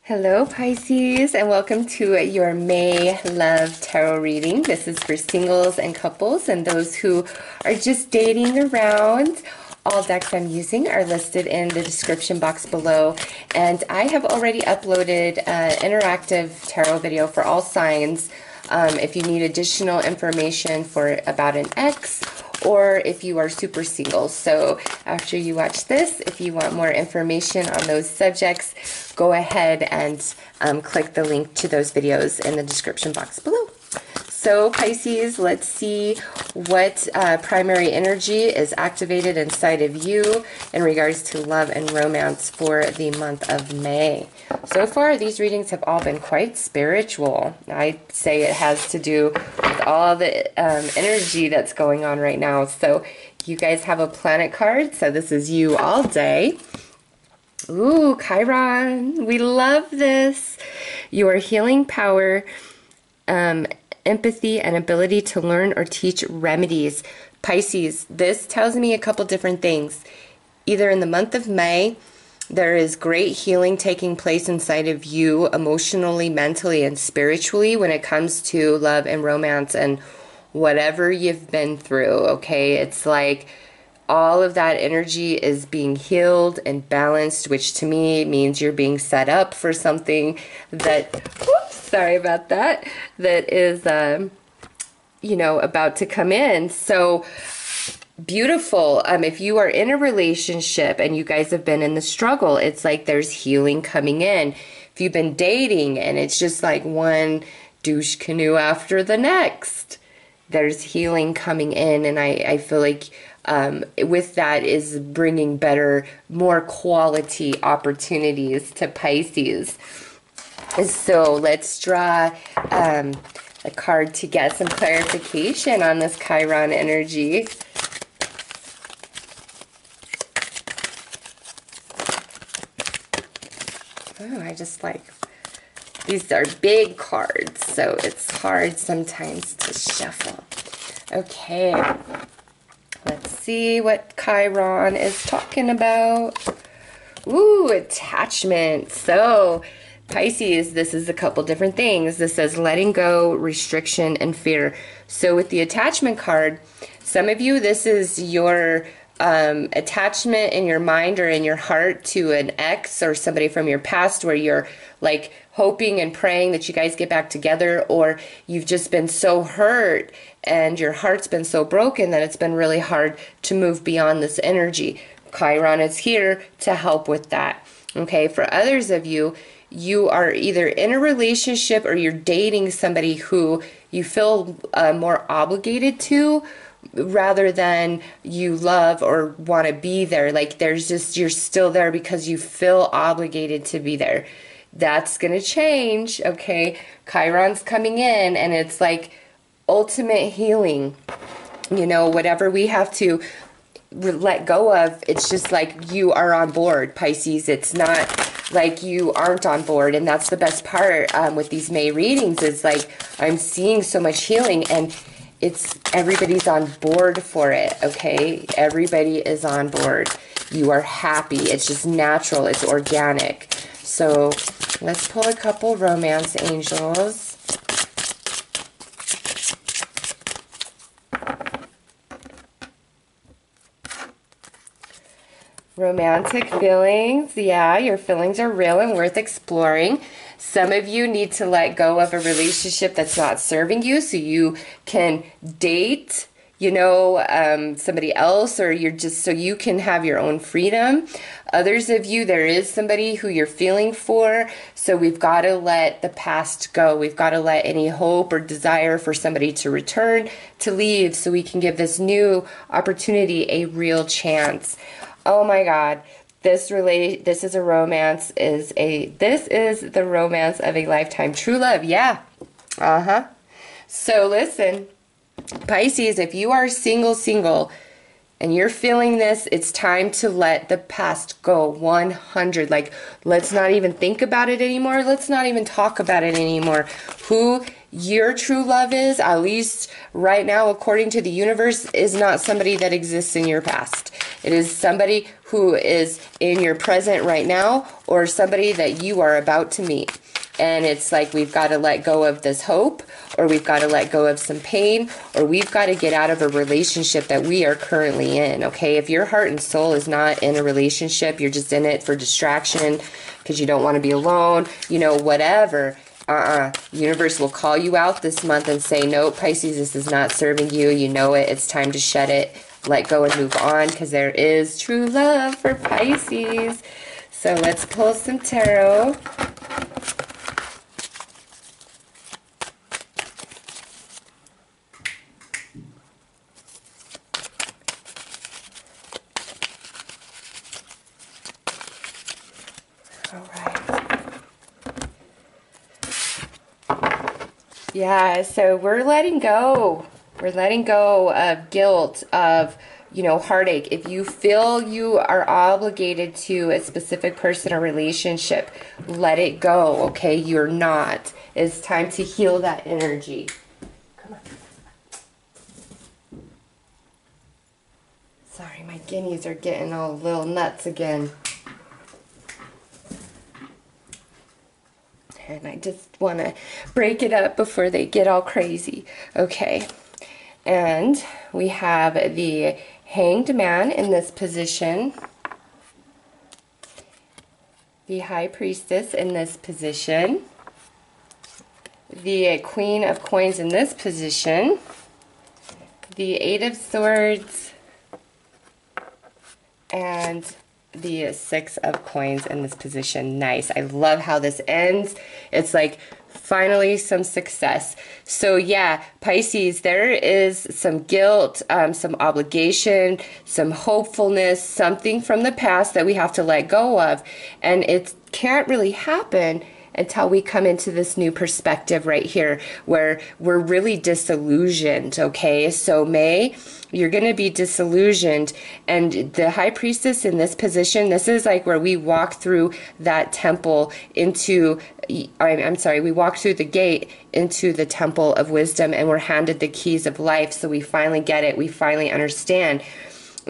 Hello Pisces, and welcome to your May Love Tarot reading. This is for singles and couples and those who are just dating around. All decks I'm using are listed in the description box below, and I have already uploaded an interactive tarot video for all signs. If you need additional information about an ex, or if you are super single. So after you watch this, if you want more information on those subjects, go ahead and click the link to those videos in the description box below. So Pisces, let's see what primary energy is activated inside of you in regards to love and romance for the month of May. So far, these readings have all been quite spiritual. I'd say it has to do with all the energy that's going on right now. So you guys have a planet card, so this is you all day. Ooh, Chiron, we love this. Your healing power, empathy, and ability to learn or teach remedies. Pisces, this tells me a couple different things. Either in the month of May, there is great healing taking place inside of you emotionally, mentally, and spiritually when it comes to love and romance and whatever you've been through, okay? It's like all of that energy is being healed and balanced, which to me means you're being set up for something that, whoops, sorry about that, that is, you know, about to come in. So beautiful. If you are in a relationship and you guys have been in the struggle, it's like there's healing coming in. If you've been dating and it's just like one douche canoe after the next, there's healing coming in. And I feel like with that is bringing better, more quality opportunities to Pisces. So let's draw a card to get some clarification on this Chiron energy. Oh, I just like, these are big cards, so it's hard sometimes to shuffle. Okay, let's see what Chiron is talking about. Ooh, attachment. So Pisces, this is a couple different things. This says letting go, restriction, and fear. So with the attachment card, some of you, this is your attachment in your mind or in your heart to an ex or somebody from your past, where you're like hoping and praying that you guys get back together, or you've just been so hurt and your heart's been so broken that it's been really hard to move beyond this energy. Chiron is here to help with that. Okay, for others of you, you are either in a relationship or you're dating somebody who you feel more obligated to, rather than you love or want to be there. Like there's just, you're still there because you feel obligated to be there. That's going to change, okay? Chiron's coming in, and it's like ultimate healing. You know, whatever we have to let go of, it's just like you are on board, Pisces. It's not like you aren't on board, and that's the best part with these May readings is like I'm seeing so much healing, and it's everybody's on board for it, okay? Everybody is on board. You are happy. It's just natural. It's organic. So let's pull a couple romance angels. Romantic feelings. Yeah, your feelings are real and worth exploring. Some of you need to let go of a relationship that's not serving you so you can date, you know, somebody else, or you're just so you can have your own freedom. Others of you, there is somebody who you're feeling for, so we've got to let the past go. We've got to let any hope or desire for somebody to return, to leave, so we can give this new opportunity a real chance. Oh my God. This is a romance, this is the romance of a lifetime. True love, yeah. So listen, Pisces, if you are single, and you're feeling this, it's time to let the past go 100. Like, let's not even think about it anymore. Let's not even talk about it anymore. Who your true love is, at least right now, according to the universe, is not somebody that exists in your past. It is somebody who is in your present right now, or somebody that you are about to meet. And it's like we've got to let go of this hope, or we've got to let go of some pain, or we've got to get out of a relationship that we are currently in, okay? If your heart and soul is not in a relationship, you're just in it for distraction because you don't want to be alone, you know, whatever. Universe will call you out this month and say, no, Pisces, this is not serving you. You know it. It's time to shed it, let go, and move on, because there is true love for Pisces. So let's pull some tarot. Yeah, so we're letting go. We're letting go of guilt, of, you know, heartache. If you feel you are obligated to a specific person or relationship, let it go, okay? You're not. It's time to heal that energy. Come on. Sorry, my guineas are getting all little nuts again. And I just want to break it up before they get all crazy. Okay. And we have the Hanged Man in this position. The High Priestess in this position. The Queen of Coins in this position. The Eight of Swords. And the Six of Coins in this position. Nice. I love how this ends. It's like finally some success. So yeah, Pisces, there is some guilt, some obligation, some hopefulness, something from the past that we have to let go of. And it can't really happen until we come into this new perspective right here where we're really disillusioned, okay? So May, you're going to be disillusioned, and the High Priestess in this position, this is like where we walk through that temple into, I'm sorry, we walk through the gate into the temple of wisdom, and we're handed the keys of life, so we finally get it, we finally understand.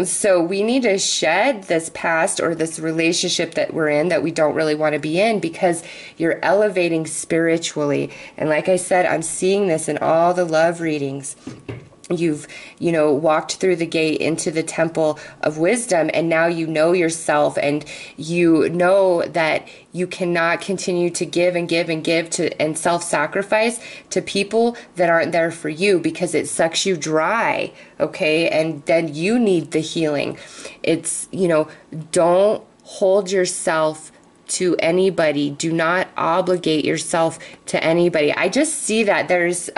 So we need to shed this past or this relationship that we're in that we don't really want to be in, because you're elevating spiritually. And like I said, I'm seeing this in all the love readings. You've, you know, walked through the gate into the temple of wisdom, and now you know yourself, and you know that you cannot continue to give and give and give to and self-sacrifice to people that aren't there for you, because it sucks you dry, okay? And then you need the healing. It's, you know, don't hold yourself to anybody. Do not obligate yourself to anybody. I just see that there's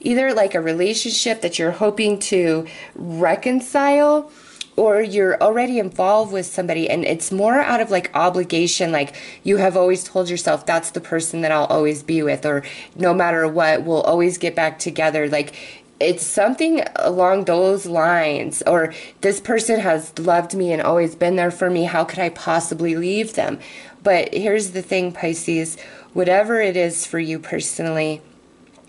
either like a relationship that you're hoping to reconcile, or you're already involved with somebody and it's more out of like obligation, like you have always told yourself that's the person that I'll always be with, or no matter what, we'll always get back together. Like it's something along those lines, or this person has loved me and always been there for me. How could I possibly leave them? But here's the thing, Pisces, whatever it is for you personally,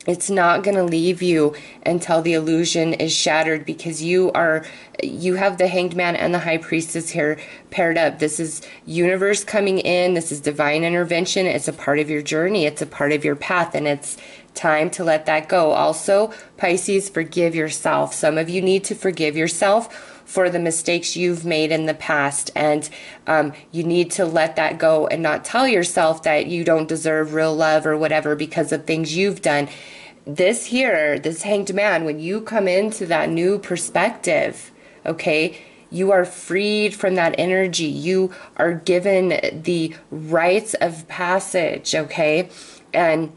it's not going to leave you until the illusion is shattered, because you have the Hanged Man and the High Priestess here paired up. This is universe coming in. This is divine intervention. It's a part of your journey. It's a part of your path, and it's time to let that go. Also, Pisces, forgive yourself. Some of you need to forgive yourself for the mistakes you've made in the past, and you need to let that go and not tell yourself that you don't deserve real love or whatever because of things you've done. This here, this Hanged Man, when you come into that new perspective, okay, you are freed from that energy. You are given the rites of passage, okay? And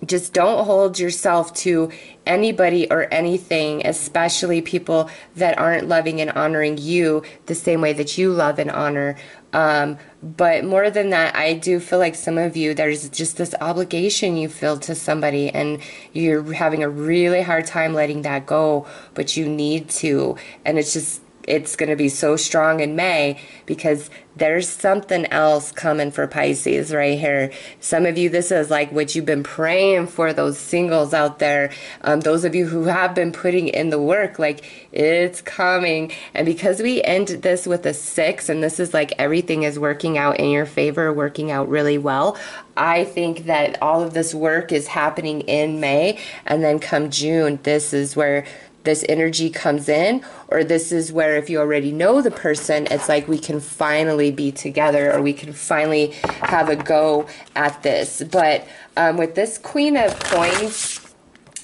just don't hold yourself to anybody or anything, especially people that aren't loving and honoring you the same way that you love and honor. But more than that, I do feel like some of you, there's just this obligation you feel to somebody, and you're having a really hard time letting that go, but you need to. And it's just, it's going to be so strong in May, because there's something else coming for Pisces right here. Some of you, this is like what you've been praying for, those singles out there. Those of you who have been putting in the work, like it's coming. And because we end this with a 6, and this is like everything is working out in your favor, working out really well, I think that all of this work is happening in May, and then come June, this is where this energy comes in, or this is where, if you already know the person, it's like we can finally be together, or we can finally have a go at this. But with this Queen of Coins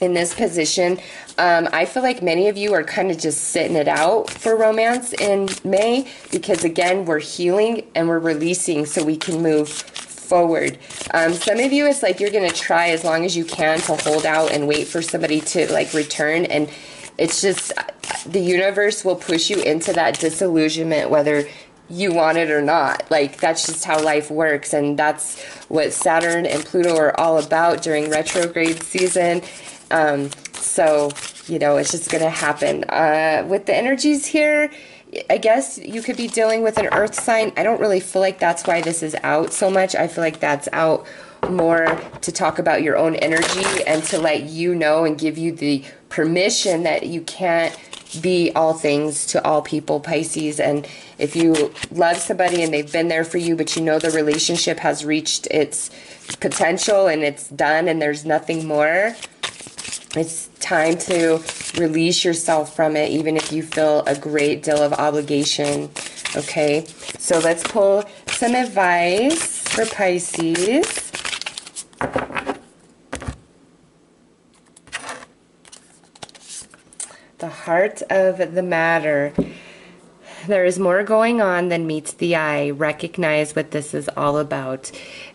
in this position, I feel like many of you are kind of just sitting it out for romance in May, because again, we're healing and we're releasing so we can move forward. Some of you, it's like you're going to try as long as you can to hold out and wait for somebody to like return, and it's just the universe will push you into that disillusionment whether you want it or not. Like, that's just how life works, and that's what Saturn and Pluto are all about during retrograde season. So, you know, it's just going to happen. With the energies here, I guess you could be dealing with an earth sign. I don't really feel like that's why this is out so much. I feel like that's out more to talk about your own energy and to let you know and give you the permission that you can't be all things to all people, Pisces. And if you love somebody and they've been there for you, but you know the relationship has reached its potential and it's done and there's nothing more, it's time to release yourself from it, even if you feel a great deal of obligation. Okay, so let's pull some advice for Pisces. The heart of the matter. There is more going on than meets the eye. Recognize what this is all about.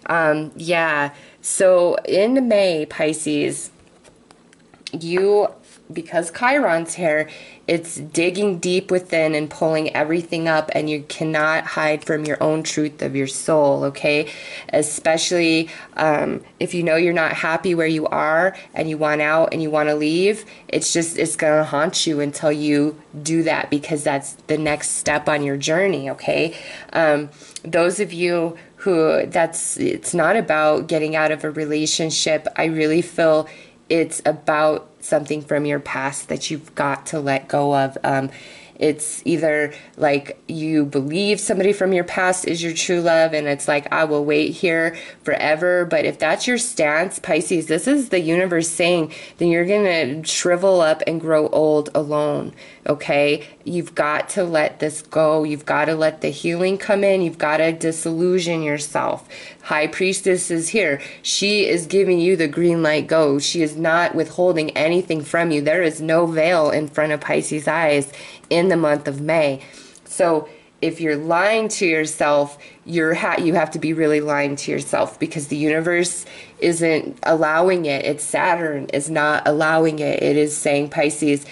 Yeah, so in May, Pisces, because Chiron's here, it's digging deep within and pulling everything up, and you cannot hide from your own truth of your soul, okay? Especially if you know you're not happy where you are and you want out and you want to leave, it's going to haunt you until you do that, because that's the next step on your journey, okay? Those of you who it's not about getting out of a relationship. I really feel it's about something from your past that you've got to let go of. It's either like you believe somebody from your past is your true love, and it's like, I will wait here forever. But if that's your stance, Pisces, this is the universe saying, then you're going to shrivel up and grow old alone, okay? You've got to let this go. You've got to let the healing come in. You've got to disillusion yourself. High Priestess is here. She is giving you the green light, go. She is not withholding anything from you. There is no veil in front of Pisces' eyes in the month of May. So if you're lying to yourself, you have to be really lying to yourself, because the universe isn't allowing it. It's Saturn is not allowing it. It is saying, Pisces,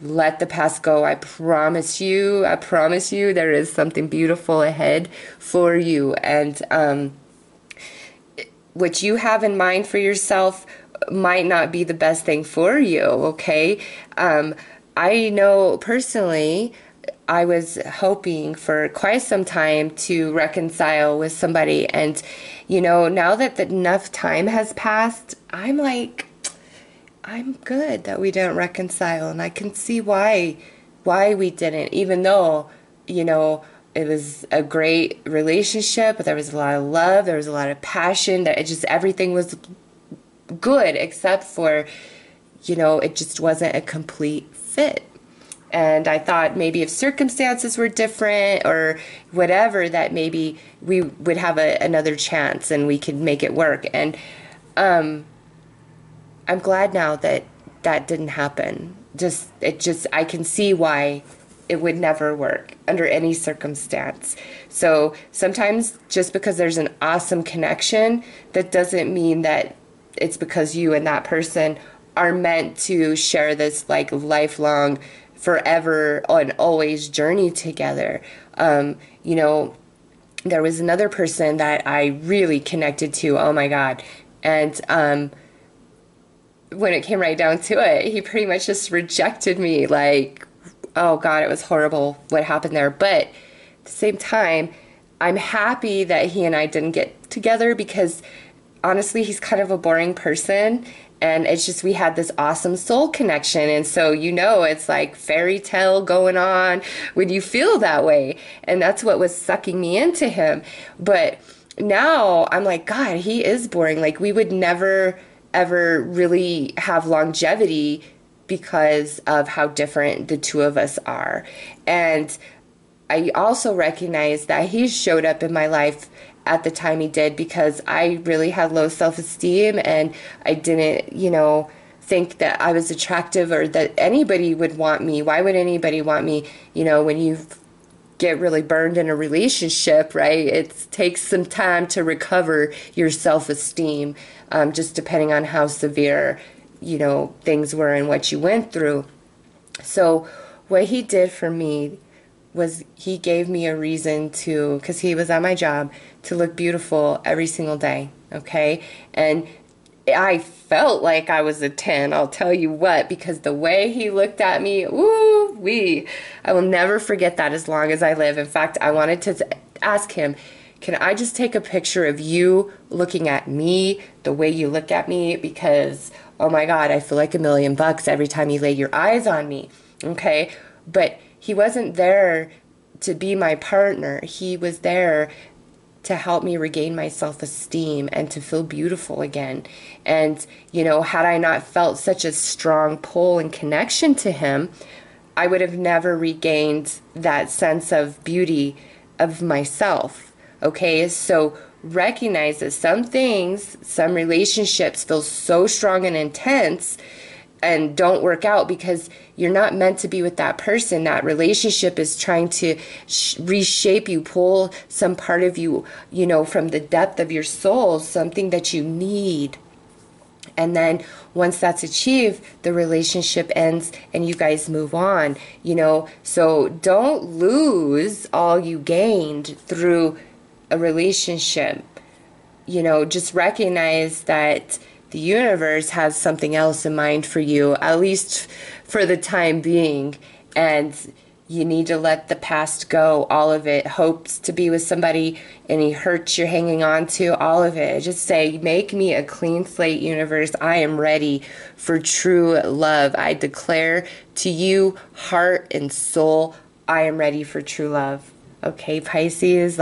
let the past go. I promise you, there is something beautiful ahead for you. And what you have in mind for yourself might not be the best thing for you, okay? I know personally, I was hoping for quite some time to reconcile with somebody. And, you know, now that enough time has passed, I'm like, I'm good that we didn't reconcile. And I can see why we didn't, even though, you know, it was a great relationship. There was a lot of love. There was a lot of passion. That everything was good, except for, you know, it just wasn't a complete fit. And I thought maybe if circumstances were different or whatever, that maybe we would have another chance and we could make it work. And I'm glad now that that didn't happen. I can see why it would never work under any circumstance. So sometimes just because there's an awesome connection, that doesn't mean that it's because you and that person are meant to share this like lifelong, forever and always journey together. You know, there was another person that I really connected to. Oh my God. And when it came right down to it, he pretty much just rejected me. Like, oh God, it was horrible what happened there. But at the same time, I'm happy that he and I didn't get together, because honestly, he's kind of a boring person. And it's just, we had this awesome soul connection. And so, it's like fairy tale going on when you feel that way. And that's what was sucking me into him. But now I'm like, God, he is boring. Like, we would never, ever really have longevity because of how different the two of us are. And I also recognize that he showed up in my life at the time he did because I really had low self-esteem, and I didn't, think that I was attractive or that anybody would want me. Why would anybody want me? When you get really burned in a relationship, right? It takes some time to recover your self-esteem, just depending on how severe, things were and what you went through. So what he did for me was he gave me a reason to, because he was at my job, to look beautiful every single day, okay? And I felt like I was a 10, I'll tell you what, because the way he looked at me, woo-wee, I will never forget that as long as I live. In fact, I wanted to ask him, can I just take a picture of you looking at me the way you look at me? Because, oh my God, I feel like $1 million every time you lay your eyes on me, okay? But he wasn't there to be my partner. He was there to help me regain my self-esteem and to feel beautiful again. And, had I not felt such a strong pull and connection to him, I would have never regained that sense of beauty of myself. Okay, so recognize that some things, some relationships feel so strong and intense and don't work out because you're not meant to be with that person. That relationship is trying to reshape you, pull some part of you, from the depth of your soul, something that you need. And then once that's achieved, the relationship ends and you guys move on, So don't lose all you gained through a relationship. Just recognize that the universe has something else in mind for you, at least for the time being. And you need to let the past go, all of it. Hopes to be with somebody, any hurts you're hanging on to, all of it. Just say, make me a clean slate, universe. I am ready for true love. I declare to you, heart and soul, I am ready for true love. Okay, Pisces,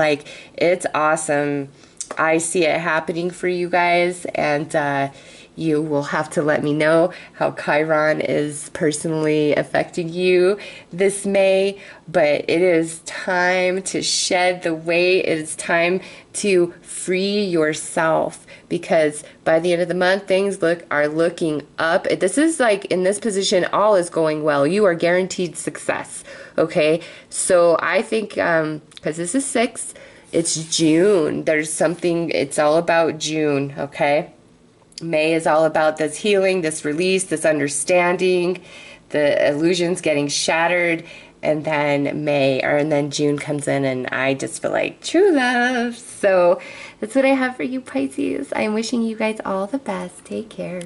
it's awesome. I see it happening for you guys, and you will have to let me know how Chiron is personally affecting you this May. But it is time to shed the weight. It is time to free yourself, because by the end of the month, things are looking up. This is in this position, all is going well. You are guaranteed success. Okay, so I think because this is 6. It's June. There's something, it's all about June, okay? May is all about this healing, this release, this understanding, the illusions getting shattered, and then and then June comes in, and I just feel like true love. So that's what I have for you, Pisces. I'm wishing you guys all the best. Take care.